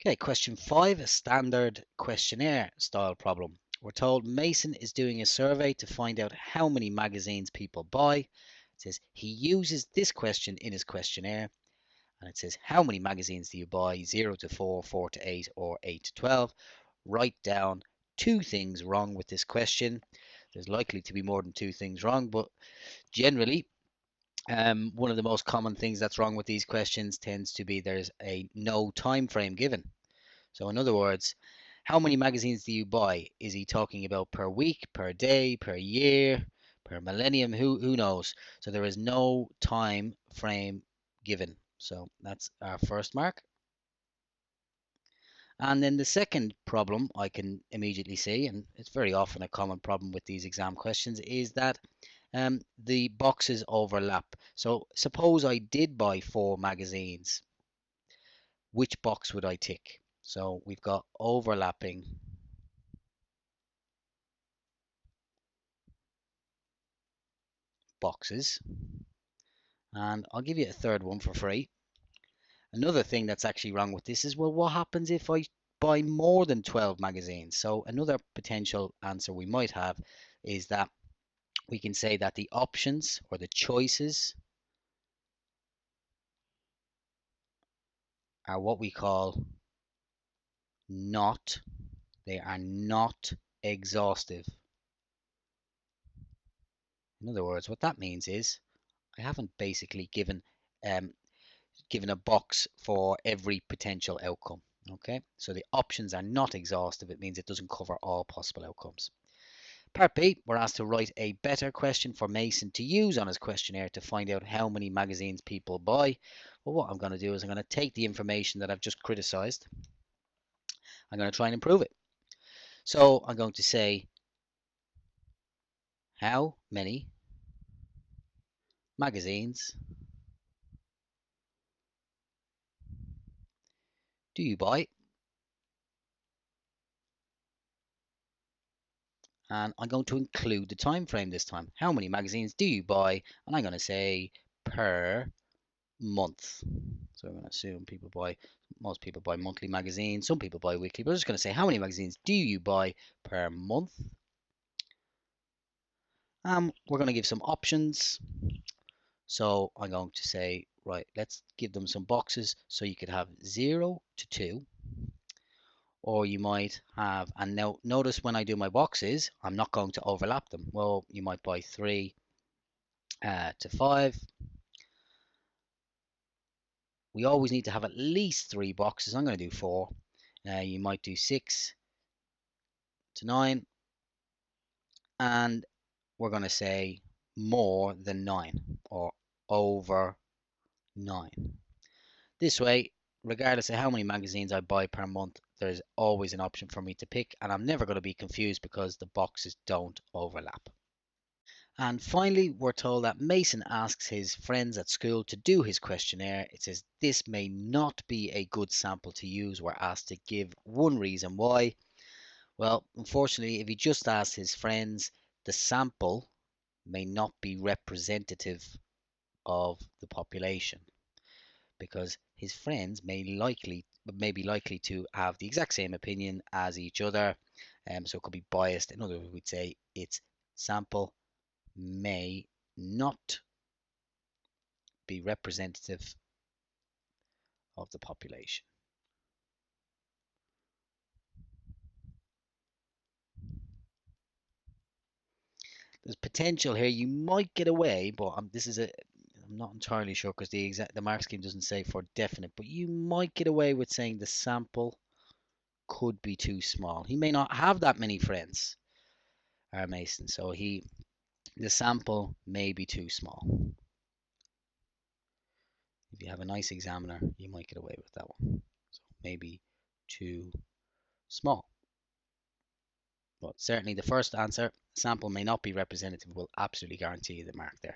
Okay, question 5, a standard questionnaire style problem. We're told Mason is doing a survey to find out how many magazines people buy. It says he uses this question in his questionnaire, and it says how many magazines do you buy? 0 to 4, 4 to 8, or 8 to 12. Write down two things wrong with this question. There's likely to be more than two things wrong, but generally, one of the most common things that's wrong with these questions tends to be there's a no time frame given. So in other words, how many magazines do you buy? Is he talking about per week, per day, per year, per millennium? Who knows? So there is no time frame given. So that's our first mark. And then the second problem I can immediately see, and it's very often a common problem with these exam questions, is that the boxes overlap. So suppose I did buy 4 magazines, which box would I tick? So we've got overlapping boxes. And I'll give you a third one for free. Another thing that's actually wrong with this is, well, what happens if I buy more than 12 magazines? So another potential answer we might have is that we can say that the options or the choices are what we call not, they are not exhaustive. In other words, what that means is I haven't basically um, given a box for every potential outcome. Okay, so the options are not exhaustive. It means it doesn't cover all possible outcomes. Part B, we're asked to write a better question for Mason to use on his questionnaire to find out how many magazines people buy. Well, what I'm going to do is I'm going to take the information that I've just criticized. I'm going to try and improve it. So I'm going to say, how many magazines do you buy? And I'm going to include the time frame this time. How many magazines do you buy? And I'm going to say per month. So I'm going to assume most people buy monthly magazines, some people buy weekly, but I'm just going to say how many magazines do you buy per month? We're going to give some options. So I'm going to say, right, let's give them some boxes. So you could have 0 to 2, or you might have, and now notice when I do my boxes, I'm not going to overlap them. Well, you might buy 3 to 5. We always need to have at least 3 boxes. I'm going to do 4. You might do 6 to 9, and we're going to say more than 9 or over 9. This way, regardless of how many magazines I buy per month, there's always an option for me to pick, and I'm never going to be confused because the boxes don't overlap. And finally, we're told that Mason asks his friends at school to do his questionnaire. It says this may not be a good sample to use. We're asked to give one reason why. Well, unfortunately, if he just asks his friends, the sample may not be representative of the population because his friends may be likely to have the exact same opinion as each other, so it could be biased. In other words, we'd say its sample may not be representative of the population. There's potential here. You might get away, but I'm not entirely sure because the mark scheme doesn't say for definite. But you might get away with saying the sample could be too small. He may not have that many friends, our Mason, so the sample may be too small. If you have a nice examiner, you might get away with that one. So maybe too small. But certainly the first answer, sample may not be representative, will absolutely guarantee you the mark there.